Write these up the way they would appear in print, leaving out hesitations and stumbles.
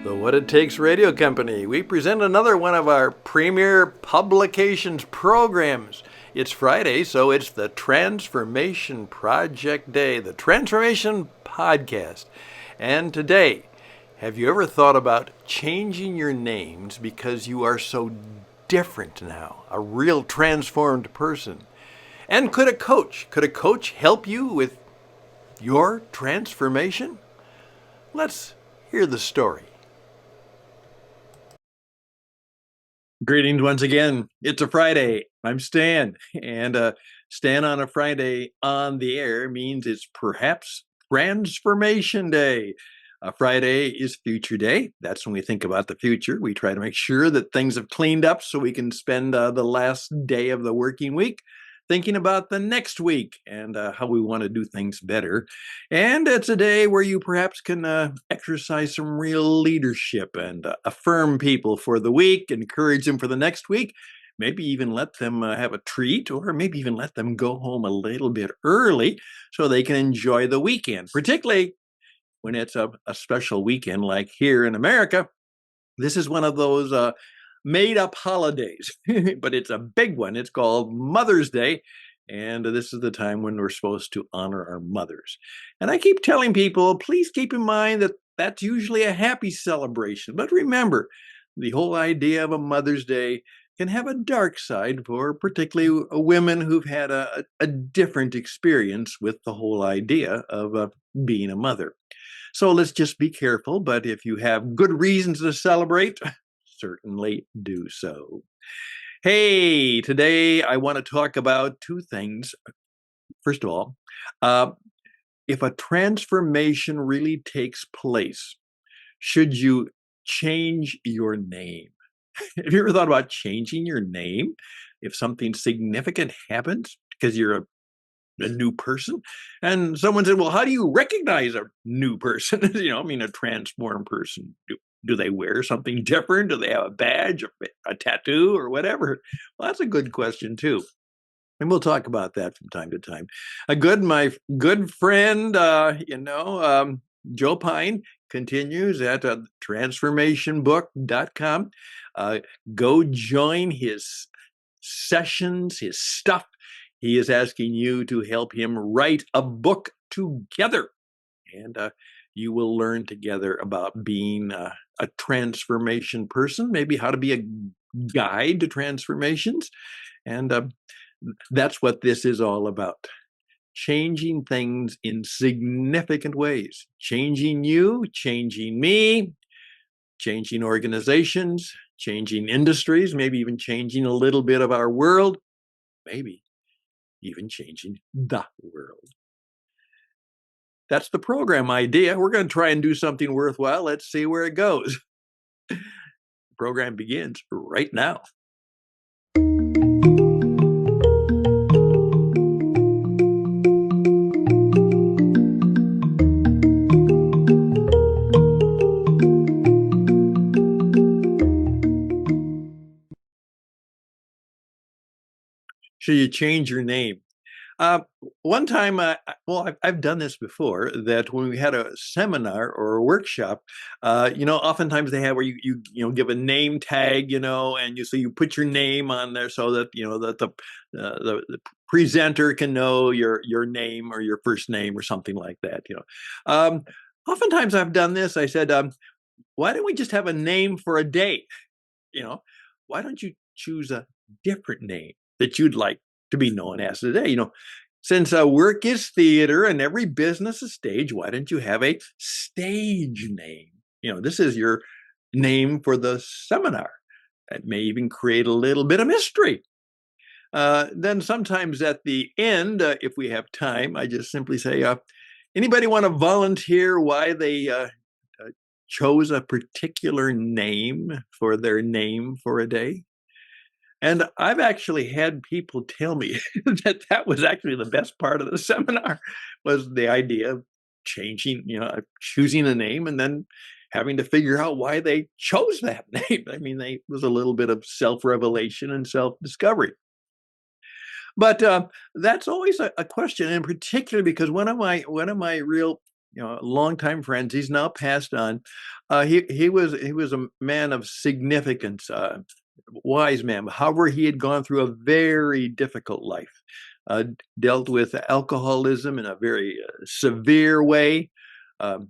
The What It Takes Radio Company. We present another one of our premier publications programs. It's Friday, so it's the Transformation Project Day, the Transformation Podcast. And today, have you ever thought about changing your names because you are so different now, a real transformed person? And could a coach help you with your transformation? Let's hear the story. Greetings once again. It's a Friday. I'm Stan. And Stan on a Friday on the air means it's perhaps Transformation Day. Friday is Future Day. That's when we think about the future. We try to make sure that things have cleaned up so we can spend the last day of the working week thinking about the next week and how we want to do things better. And it's a day where you perhaps can exercise some real leadership and affirm people for the week, encourage them for the next week, maybe even let them have a treat, or maybe even let them go home a little bit early so they can enjoy the weekend, particularly when it's a special weekend like here in America. This is one of those made up holidays, but it's a big one. It's called Mother's Day. And this is the time when we're supposed to honor our mothers. And I keep telling people, please keep in mind that that's usually a happy celebration. But remember, the whole idea of a Mother's Day can have a dark side for particularly women who've had a different experience with the whole idea of being a mother. So let's just be careful. But if you have good reasons to celebrate, certainly do so. Hey, today I want to talk about two things. First of all, if a transformation really takes place, should you change your name? Have you ever thought about changing your name if something significant happens because you're a new person? And someone said, well, how do you recognize a new person? A transformed person. Do they wear something different? Do they have a badge, a tattoo, or whatever? Well, that's a good question, too. And we'll talk about that from time to time. My good friend, Joe Pine continues at transformationbook.com. Go join his sessions, his stuff. He is asking you to help him write a book together. And you will learn together about being a transformation person, maybe how to be a guide to transformations. And that's what this is all about. Changing things in significant ways. Changing you, changing me, changing organizations, changing industries, maybe even changing a little bit of our world, maybe even changing the world. That's the program idea. We're going to try and do something worthwhile. Let's see where it goes. The program begins right now. Should you change your name? One time, I've done this before, that when we had a seminar or a workshop, oftentimes they have where you give a name tag, and you put your name on there so that, that the presenter can know your name or your first name or something like that, Oftentimes I've done this. I said, why don't we just have a name for a day? Why don't you choose a different name that you'd like to be known as today? Since work is theater and every business is stage, why don't you have a stage name? This is your name for the seminar. That may even create a little bit of mystery. Then sometimes at the end, if we have time, I just simply say, anybody want to volunteer why they chose a particular name for their name for a day? And I've actually had people tell me that was actually the best part of the seminar, was the idea of choosing a name and then having to figure out why they chose that name. It was a little bit of self-revelation and self-discovery. But that's always a question, in particular because one of my real longtime friends. He's now passed on. He was a man of significance, wise man. However, he had gone through a very difficult life, uh, dealt with alcoholism in a very severe way. Um,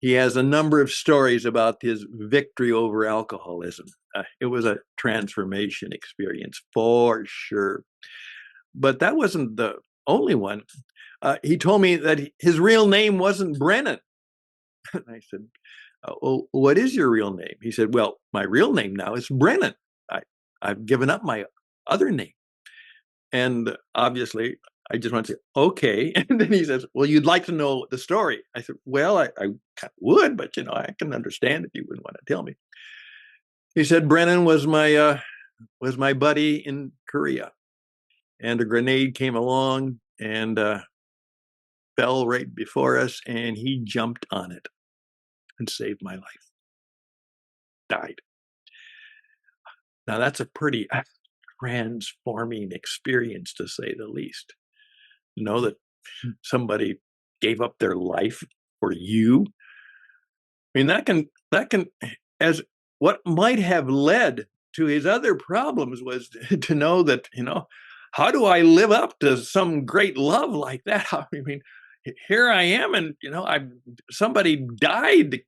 he has a number of stories about his victory over alcoholism. It was a transformation experience for sure. But that wasn't the only one. He told me that his real name wasn't Brennan. And I said, "Well, what is your real name?" He said, "Well, my real name now is Brennan. I, I've given up my other name." And obviously, I just want to say, okay. And then he says, "Well, you'd like to know the story." I said, "Well, I kind of would, but I can understand if you wouldn't want to tell me." He said, "Brennan was my buddy in Korea, and a grenade came along and fell right before us, and he jumped on it and saved my life. Died." Now that's a pretty transforming experience, to say the least. Know that somebody gave up their life for you. I mean, that can as what might have led to his other problems was to know that, how do I live up to some great love like that? I mean, here I am, and I somebody died to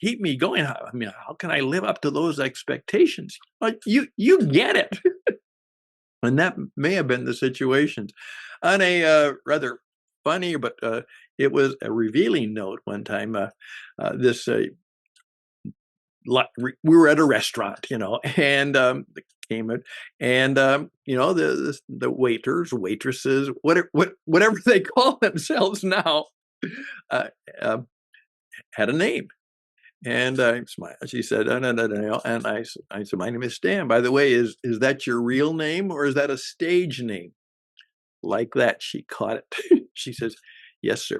keep me going. I mean, how can I live up to those expectations? Like you get it. And that may have been the situations. On a rather funny, but it was a revealing note one time. This we were at a restaurant, and came in, and the waiters, waitresses, whatever they call themselves now, uh, uh, had a name. And I smiled. She said, "No, no, no, no." And I said, "My name is Stan. By the way, is that your real name or is that a stage name?" Like that, she caught it. She says, "Yes, sir.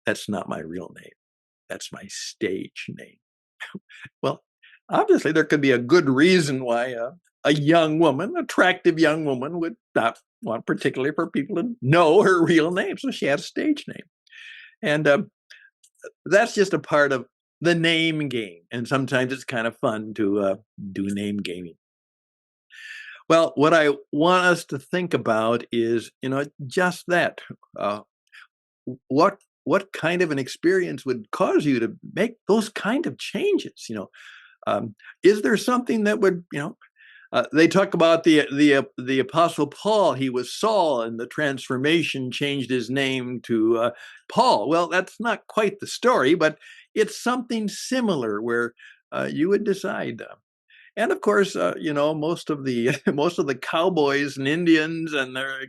That's not my real name. That's my stage name." Well, obviously, there could be a good reason why a young woman, attractive young woman, would not want particularly for people to know her real name. So she had a stage name. And that's just a part of the name game. And sometimes it's kind of fun to do name gaming. Well, what I want us to think about is, just that. Uh, what kind of an experience would cause you to make those kind of changes? Is there something that would, they talk about the Apostle Paul. He was Saul, and the transformation changed his name to Paul. Well, that's not quite the story, but it's something similar where you would decide. And of course, most of the most of the cowboys and Indians and their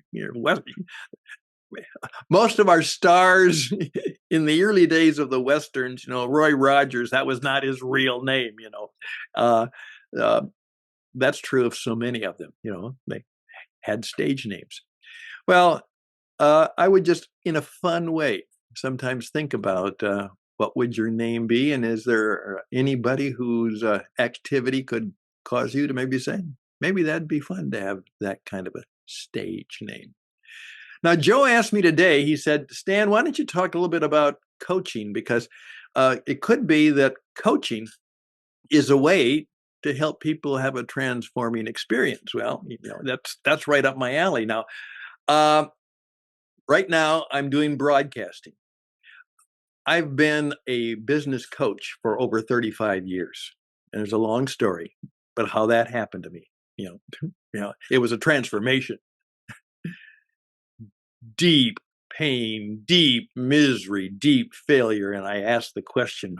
most of our stars in the early days of the westerns, Roy Rogers, that was not his real name. Uh, uh, that's true of so many of them. They had stage names. Well, I would just, in a fun way, sometimes think about what would your name be, and is there anybody whose activity could cause you to maybe say, maybe that'd be fun to have that kind of a stage name. Now, Joe asked me today, he said, "Stan, why don't you talk a little bit about coaching? Because it could be that coaching is a way to help people have a transforming experience." Well, that's right up my alley. Now, uh, right now, I'm doing broadcasting. I've been a business coach for over 35 years. And there's a long story, but how that happened to me, it was a transformation. Deep pain, deep misery, deep failure. And I asked the question,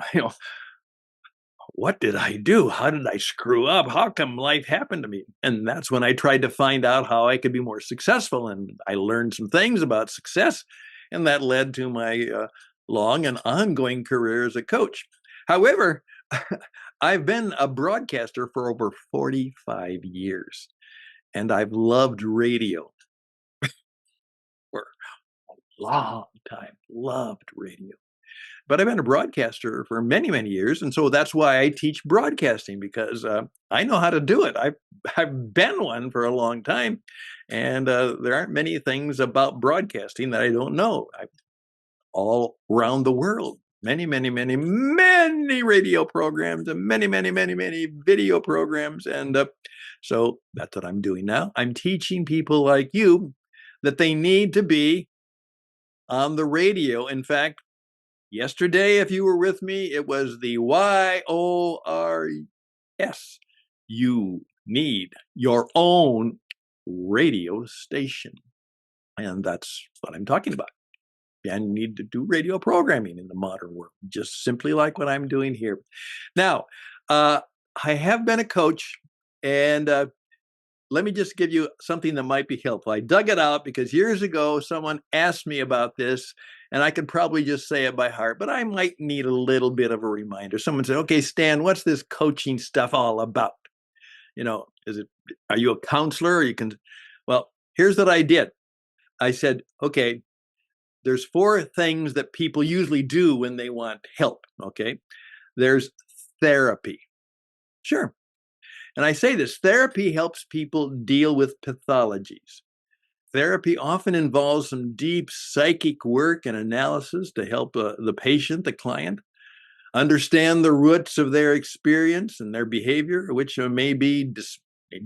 what did I do? How did I screw up? How come life happened to me? And that's when I tried to find out how I could be more successful. And I learned some things about success. And that led to my long and ongoing career as a coach. However, I've been a broadcaster for over 45 years, and I've loved radio for a long time, loved radio. But I've been a broadcaster for many, many years, and so that's why I teach broadcasting, because I know how to do it. I've been one for a long time, and there aren't many things about broadcasting that I don't know. all around the world. Many, many, many, many radio programs and many, many, many, many video programs. And so that's what I'm doing now. I'm teaching people like you that they need to be on the radio. In fact, yesterday, if you were with me, it was the YORS. You need your own radio station. And that's what I'm talking about. And you need to do radio programming in the modern world, just simply like what I'm doing here. Now, I have been a coach, and let me just give you something that might be helpful. I dug it out because years ago someone asked me about this, and I could probably just say it by heart, but I might need a little bit of a reminder. Someone said, "Okay, Stan, what's this coaching stuff all about? Are you a counselor? Or you can?" Well, here's what I did. I said, "Okay, there's four things that people usually do when they want help." Okay, there's therapy. Sure. And I say this, therapy helps people deal with pathologies. Therapy often involves some deep psychic work and analysis to help the patient, the client, understand the roots of their experience and their behavior, which may be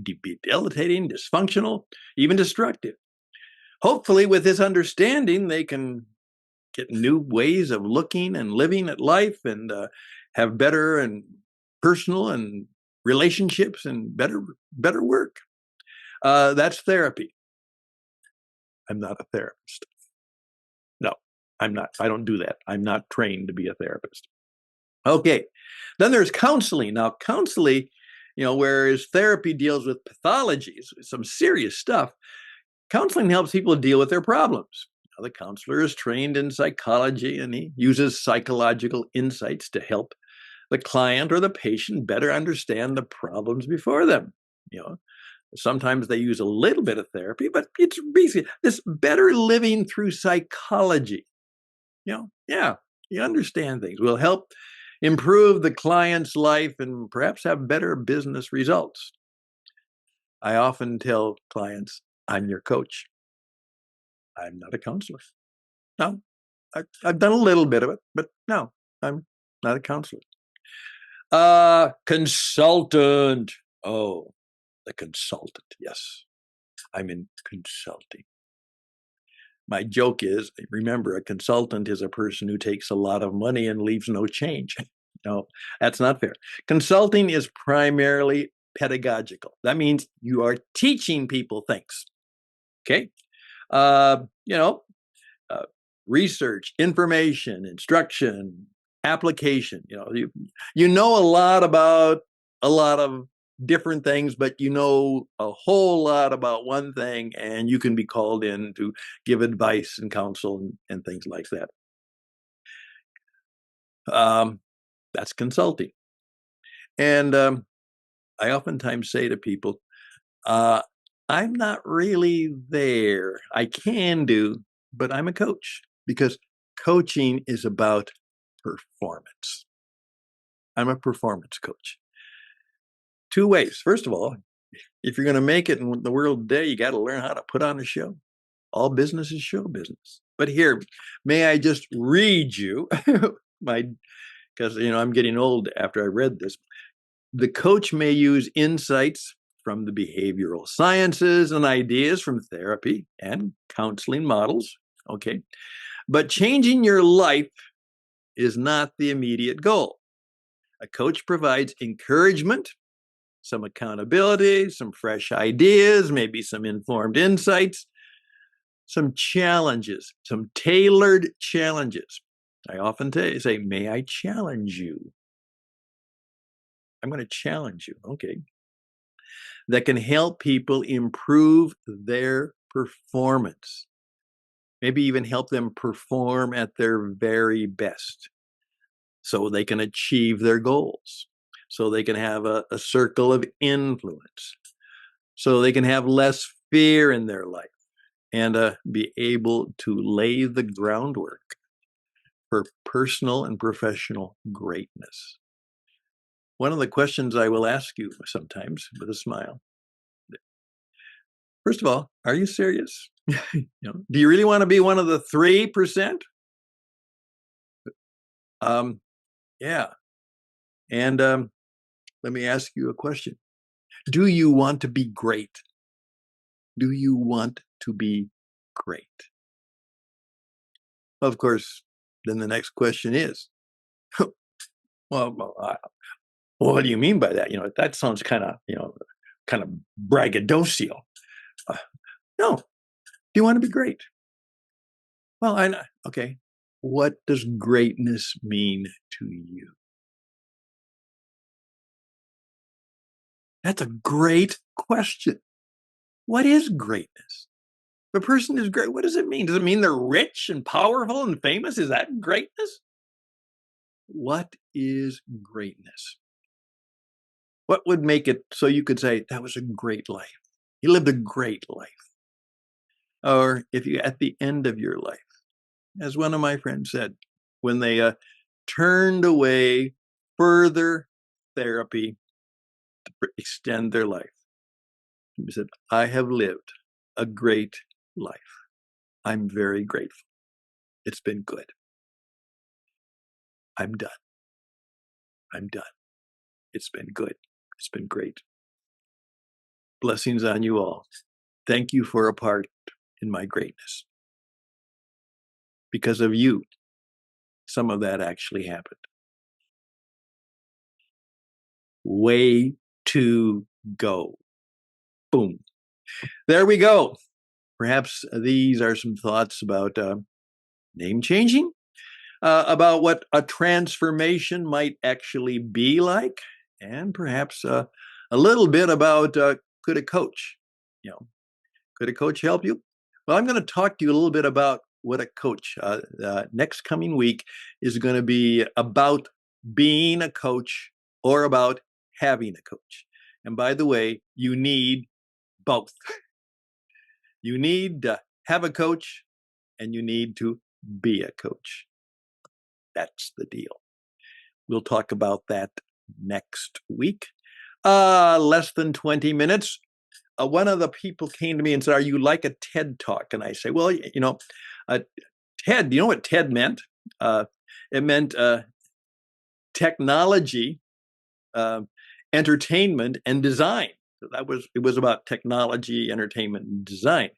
debilitating, dysfunctional, even destructive. Hopefully, with this understanding, they can get new ways of looking and living at life and have better and personal and relationships and better work. That's therapy. I'm not a therapist. No, I'm not. I don't do that. I'm not trained to be a therapist. Okay. Then there's counseling. Now, counseling, whereas therapy deals with pathologies, some serious stuff, counseling helps people deal with their problems. The counselor is trained in psychology and he uses psychological insights to help the client or the patient better understand the problems before them. Sometimes they use a little bit of therapy, but it's basically this better living through psychology. Yeah, you understand things will help improve the client's life and perhaps have better business results. I often tell clients, I'm your coach. I'm not a counselor. No, I've done a little bit of it, but no, I'm not a counselor. Consultant. Oh, the consultant. Yes, I'm in consulting. My joke is, remember, a consultant is a person who takes a lot of money and leaves no change. No, that's not fair. Consulting is primarily pedagogical. That means you are teaching people things. Okay. Uh, you know, Research, information, instruction, application. You know a lot about a lot of different things, but you know a whole lot about one thing, and you can be called in to give advice and counsel and things like that. That's consulting. And I oftentimes say to people, uh, I'm not really there. I can do, but I'm a coach because coaching is about performance. I'm a performance coach. Two ways. First of all, if you're going to make it in the world today, you got to learn how to put on a show. All business is show business. But here, may I just read you my, because I'm getting old after I read this. The coach may use insights from the behavioral sciences and ideas from therapy and counseling models. Okay. But changing your life is not the immediate goal. A coach provides encouragement, some accountability, some fresh ideas, maybe some informed insights, some challenges, some tailored challenges. I often say, may I challenge you? I'm going to challenge you. Okay. That can help people improve their performance. Maybe even help them perform at their very best so they can achieve their goals, so they can have a circle of influence, so they can have less fear in their life and be able to lay the groundwork for personal and professional greatness. One of the questions I will ask you sometimes with a smile, first of all, are you serious? Do you really want to be one of the 3%? Um, yeah. And let me ask you a question. Do you want to be great? Do you want to be great? Of course, then the next question is, well, what do you mean by that? That sounds kind of braggadocio. Uh, no. Do you want to be great? Well, I know. Okay. What does greatness mean to you? That's a great question. What is greatness? If a person is great, what does it mean? Does it mean they're rich and powerful and famous? Is that greatness? What is greatness? What would make it so you could say that was a great life? He lived a great life. Or if you at the end of your life, as one of my friends said, when they turned away further therapy to extend their life, he said, I have lived a great life. I'm very grateful. It's been good. I'm done. I'm done. It's been good. It's been great. Blessings on you all. Thank you for a part in my greatness. Because of you, some of that actually happened. Way to go. Boom. There we go. Perhaps these are some thoughts about name changing, about what a transformation might actually be like, and perhaps a little bit about could a coach, you know, could a coach help you? Well, I'm going to talk to you a little bit about what a coach next coming week is going to be about being a coach or about having a coach. And by the way, you need both. You need to have a coach and you need to be a coach. That's the deal. We'll talk about that next week. Less than 20 minutes. One of the people came to me and said, are you like a TED Talk? And I say, well, uh, TED, you know what TED meant? It meant technology, uh, entertainment, and design. So it was about technology, entertainment, and design.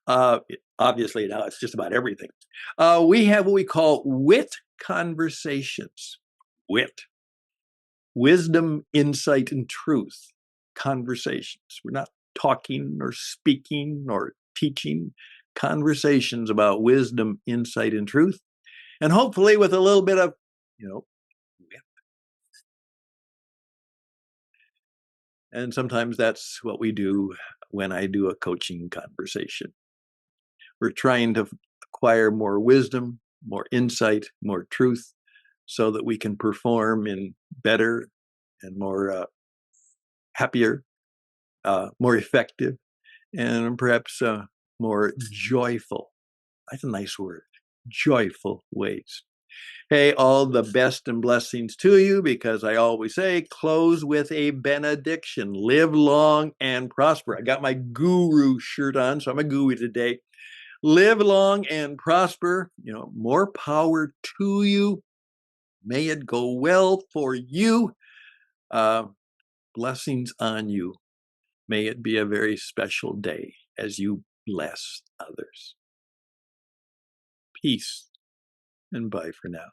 Obviously, now it's just about everything. We have what we call wit conversations. Wit, wisdom, insight, and truth conversations. We're not talking or speaking or teaching, conversations about wisdom, insight, and truth. And hopefully with a little bit of, wit. And sometimes that's what we do when I do a coaching conversation. We're trying to acquire more wisdom, more insight, more truth, so that we can perform in better and more happier, more effective, and perhaps more joyful. That's a nice word. Joyful ways. Hey, all the best and blessings to you, because I always say, close with a benediction. Live long and prosper. I got my guru shirt on, so I'm a guru today. Live long and prosper. More power to you. May it go well for you. Blessings on you. May it be a very special day as you bless others. Peace and bye for now.